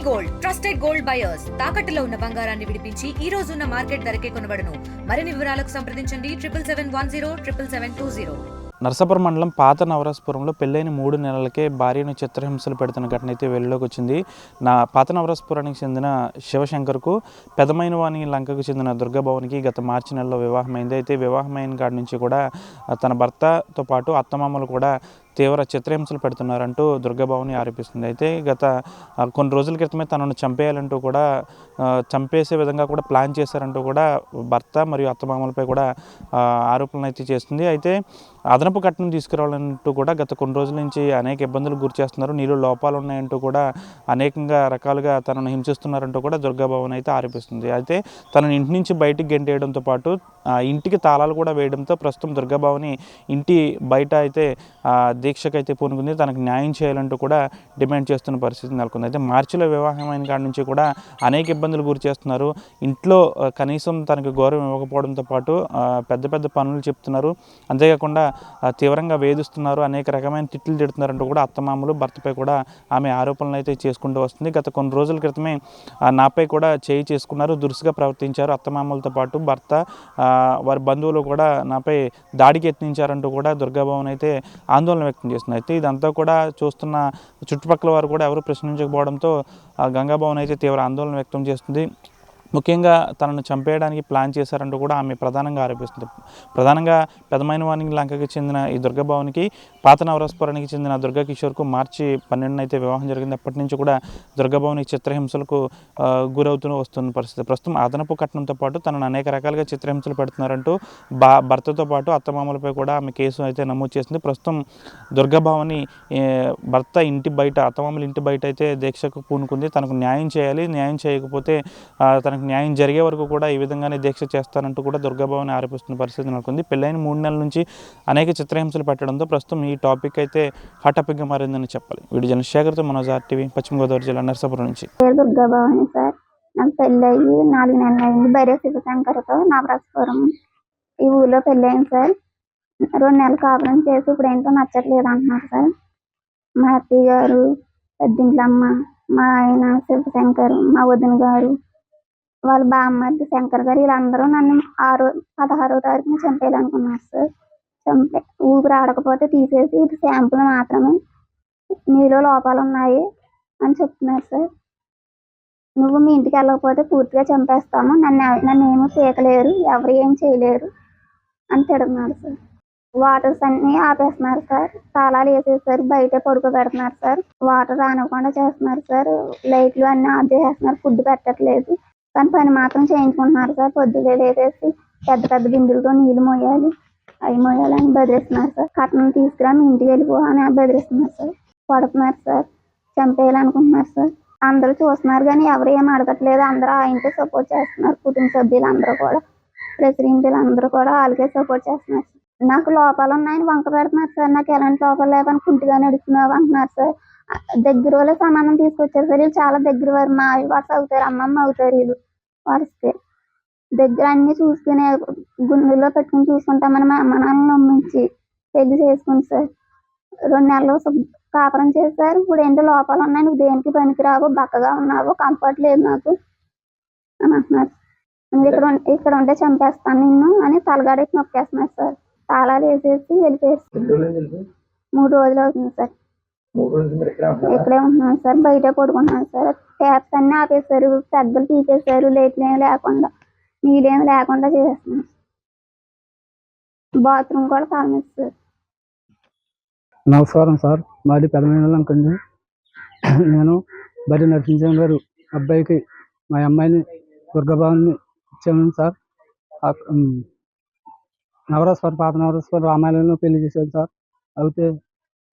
Gold trusted gold buyers తాకట్టులో ఉన్న బంగారాన్ని విడిపించి ఈ రోజు ఉన్న మార్కెట్ ధరకే కొనబడును. మరిన్ని వివరాలకు సంప్రదించండి 7771077720. నరసాపురం మండలం పాత నవరాజపురంలో పెళ్ళైన 3 నెలలకే భార్యను చిత్రహింసలు పెడుతున్న ఘటన అయితే వెలుగులోకి వచ్చింది. పాత నవరాజపురానికి చెందిన శివశంకర్కు పెదమైనవాణి లంకకు చెందిన దుర్గాభవన్కి గత మార్చి నెలలో వివాహమైంది. అయితే వివాహమైన కాడి నుంచి కూడా తన భర్తతో పాటు అత్తమామలు కూడా తీవ్ర చిత్రహింసలు పెడుతున్నారంటూ దుర్గాభవని ఆరోపిస్తుంది. అయితే గత కొన్ని రోజుల క్రితమే తనను చంపేయాలంటూ కూడా చంపేసే విధంగా కూడా ప్లాన్ చేశారంటూ కూడా భర్త మరియు అత్తమామలపై కూడా ఆరోపణలు అయితే చేస్తుంది. అయితే అదనపు కట్నం తీసుకురావాలంటూ కూడా గత కొన్ని రోజుల నుంచి అనేక ఇబ్బందులు గురి చేస్తున్నారు. నీళ్ళు లోపాలు ఉన్నాయంటూ కూడా అనేకంగా రకాలుగా తనను హింసిస్తున్నారంటూ కూడా దుర్గాభవన్ అయితే ఆరోపిస్తుంది. అయితే తనను ఇంటి నుంచి బయటికి గెంటేయడంతో పాటు ఇంటికి తాళాలు కూడా వేయడంతో ప్రస్తుతం దుర్గాభవని ఇంటి బయట అయితే దీక్షకైతే పూనుకుంది. తనకు న్యాయం చేయాలంటూ కూడా డిమాండ్ చేస్తున్న పరిస్థితి నెలకొంది. అయితే మార్చిలో వివాహమైన కాడి నుంచి కూడా అనేక ఇబ్బందులు గురి చేస్తున్నారు. ఇంట్లో కనీసం తనకు గౌరవం ఇవ్వకపోవడంతో పాటు పెద్ద పెద్ద పనులు చెప్తున్నారు. అంతేకాకుండా తీవ్రంగా వేధిస్తున్నారు, అనేక రకమైన తిట్లు తిడుతున్నారంటూ కూడా అత్తమామలు భర్తపై కూడా ఆమె ఆరోపణలు అయితే చేసుకుంటూ వస్తుంది. గత కొన్ని రోజుల క్రితమే నాపై కూడా చేయి చేసుకున్నారు, దురుసుగా ప్రవర్తించారు. అత్తమామలతో పాటు భర్త వారి బంధువులు కూడా నాపై దాడికి యత్నించారంటూ కూడా దుర్గాభవన్ అయితే ఆందోళన వ్యక్తం చేస్తుంది. అయితే ఇదంతా కూడా చూస్తున్న చుట్టుపక్కల వారు కూడా ఎవరు ప్రశ్నించకపోవడంతో గంగాభవన్ అయితే తీవ్ర ఆందోళన వ్యక్తం చేస్తుంది. ముఖ్యంగా తనను చంపేయడానికి ప్లాన్ చేశారంటూ కూడా ఆమె ప్రధానంగా ఆరోపిస్తుంది. ప్రధానంగా పెదమైనవాణి లంకకి చెందిన ఈ దుర్గాభవన్కి పాత నవరాజపురానికి చెందిన దుర్గా కిషోర్కు మార్చి 12న అయితే వివాహం జరిగింది. అప్పటి నుంచి కూడా దుర్గాభవన్ చిత్రహింసలకు గురవుతూ వస్తున్న పరిస్థితి. ప్రస్తుతం అదనపు కట్నంతో పాటు తనను అనేక రకాలుగా చిత్రహింసలు పెడుతున్నారంటూ భర్తతో పాటు అత్తమామలపై కూడా ఆమె కేసు అయితే నమోదు చేసింది. ప్రస్తుతం దుర్గాభవని భర్త ఇంటి బయట, అత్తమామల ఇంటి బయట అయితే దీక్షకు పూనుకుంది. తనకు న్యాయం చేయాలి, న్యాయం చేయకపోతే తనకు న్యాయం జరిగే వరకు కూడా ఈ విధంగానే దీక్ష చేస్తానంటూ కూడా దుర్గాభవన్ ఆరోపిస్తున్న పరిస్థితి నెలకొంది. పెళ్ళైన 3 నెలల నుంచి అనేక చిత్రహింసలు పెట్టడంతో ప్రస్తుతం ఈ టాపిక్ అయితే హాట్ టాపిక్గా మారిందని చెప్పాలి. వీడియో జర్నలిస్ట్ శేఖర్తో మనోజ్ RTV, పశ్చిమ గోదావరి జిల్లా నరసాపురం నుంచి. దుర్గాభవని సార్, నాకు పెళ్ళయ్యి 4 నెలలు అయింది. బైరే శివశంకర్తో నవరాజపురం ఈ ఊళ్ళో పెళ్ళయింది సార్. 2 నెలలు కాపురం చేసి ఇప్పుడు ఏంటో నచ్చట్లేదు అంటున్నారు సార్. మా అత్తయ్య గారు, పెద్దింట్లమ్మ, మా ఆయన శివశంకర్, మా వదిన గారు, వాళ్ళ బామ్మర్ది శంకర్ గారు, వీళ్ళందరూ నన్ను 16వ తారీఖున చంపేయాలనుకున్నారు సార్. ఊపిరి ఆడకపోతే తీసేసి ఇది శాంపుల్ మాత్రమే, నీలో లోపాలు ఉన్నాయి అని చెప్తున్నారు సార్. నువ్వు మీ ఇంటికి వెళ్ళకపోతే పూర్తిగా చంపేస్తాము, నన్ను ఏమీ పీకలేరు, ఎవరు ఏం చేయలేరు అని తిడుతున్నారు సార్. వాటర్స్ అన్నీ ఆపేస్తున్నారు సార్, తాళాలు వేసేసారు, బయటే పడుకోబెడుతున్నారు సార్, వాటర్ రానివ్వకుండా చేస్తున్నారు సార్, లైట్లు అన్నీ ఆఫ్ చేసేస్తున్నారు, ఫుడ్ పెట్టట్లేదు, కానీ పని మాత్రం చేయించుకుంటున్నారు సార్. పొద్దున్నే లేచేసి పెద్ద పెద్ద బిందులతో నీళ్ళు మోయాలి, అవి మోయాలని బెదిరిస్తున్నారు సార్. కట్నం తీసుకురా, మీ ఇంటికి వెళ్ళిపో అని బెదిరిస్తున్నారు సార్. కొడుతున్నారు సార్, చంపేయాలనుకుంటున్నారు సార్. అందరూ చూస్తున్నారు కానీ ఎవరు ఏం అడగట్లేదు, అందరూ ఆయనకే సపోర్ట్ చేస్తున్నారు. కుటుంబ సభ్యులు అందరూ కూడా, ప్రెసిడెంట్లు అందరూ కూడా వాళ్ళకే సపోర్ట్ చేస్తున్నారు. నాకు లోపాలు ఉన్నాయని వంక పెడుతున్నారు సార్. నాకు ఎలాంటి లోపాలు లేవని కుంటిగా నడుస్తున్నావు అంటున్నారు సార్. దగ్గర వాళ్ళే సమానం తీసుకొచ్చారు సార్. వీళ్ళు చాలా దగ్గర వారు, మా వరుస అవుతారు, అమ్మమ్మ అవుతారు, వీళ్ళు వరుసకే దగ్గర అన్ని చూసుకునే గుండెల్లో పెట్టుకుని చూసుకుంటామని మా అమ్మ నాన్నని నమ్మించి పెళ్లి చేసుకుని సార్ 2 నెలలు కాపురం చేశారు. ఇప్పుడు ఏంటో లోపాలు ఉన్నాయి, నువ్వు దేనికి పనికిరావు, బక్కగా ఉన్నావు, కంఫర్ట్ లేదు నాకు అని అంటున్నారు. నువ్వు ఇక్కడ ఉంటే చంపేస్తాను నిన్ను అని తలగాడేసి నొక్కేస్తున్నారు సార్. తాళాలు వేసేసి వెళ్ళిపోయారు. 3 రోజులు అవుతుంది సార్. ఇక్కడే ఉంటున్నాను సార్, బయటే పడుకుంటున్నాను సార్. ట్యాప్స్ అన్నీ ఆపేశారు, పెద్దలు తీసేశారు, లైట్లు ఏమి లేకుండా, నీళ్ళేమి లేకుండా చేసేస్తున్నాను. బాత్రూమ్ కూడా కాల్మేస్తారు. నమస్కారం సార్, మాది పెదమైన లంకండి. నేను బరి నరసింహం గారు అబ్బాయికి మా అమ్మాయిని దుర్గాభవన్ని ఇచ్చాము సార్. పాత నవరాజపురం రామాలయంలో పెళ్లి చేశాను సార్. అయితే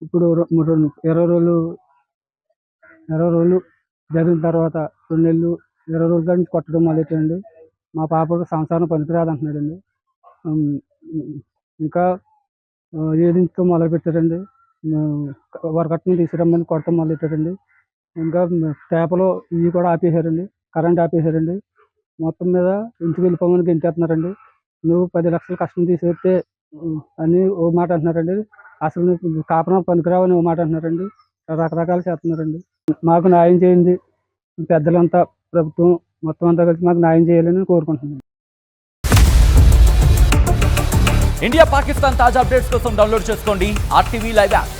ఇప్పుడు 20 రోజులు జరిగిన తర్వాత 2 నెలలు 20 రోజుల నుంచి కొట్టడం మొదలెట్టండి. మా పాపకు సంసారం పనికిరాదు అంటున్నాడండి. ఇంకా ఏదించుతో మొదలు పెట్టారండి. వరకట్నం తీసుకురమ్మని కొట్టడం మొదలెట్టారండి. ఇంకా పేపలో ఇవి కూడా ఆపేశారండి, కరెంట్ ఆపేశారండి. మొత్తం మీద ఇంటికి వెళ్ళిపోమని గెంటేస్తున్నారండి. నువ్వు 10 లక్షలు కష్టం తీసుకొస్తే అని ఓ మాట అంటున్నారండి. అసలు నువ్వు కాపురం పనికిరావని ఓ మాట అంటున్నారండి. రకరకాలు చేస్తున్నారండి. మాకు న్యాయం చేయండి, పెద్దలంతా ప్రభుత్వం మొత్తం అంతా కలిసి మాకు న్యాయం చేయాలని కోరుకుంటున్నాను. ఇండియా పాకిస్తాన్ తాజా అప్డేట్స్ కోసం డౌన్లోడ్ చేసుకోండి RTV లైవ్ యాప్.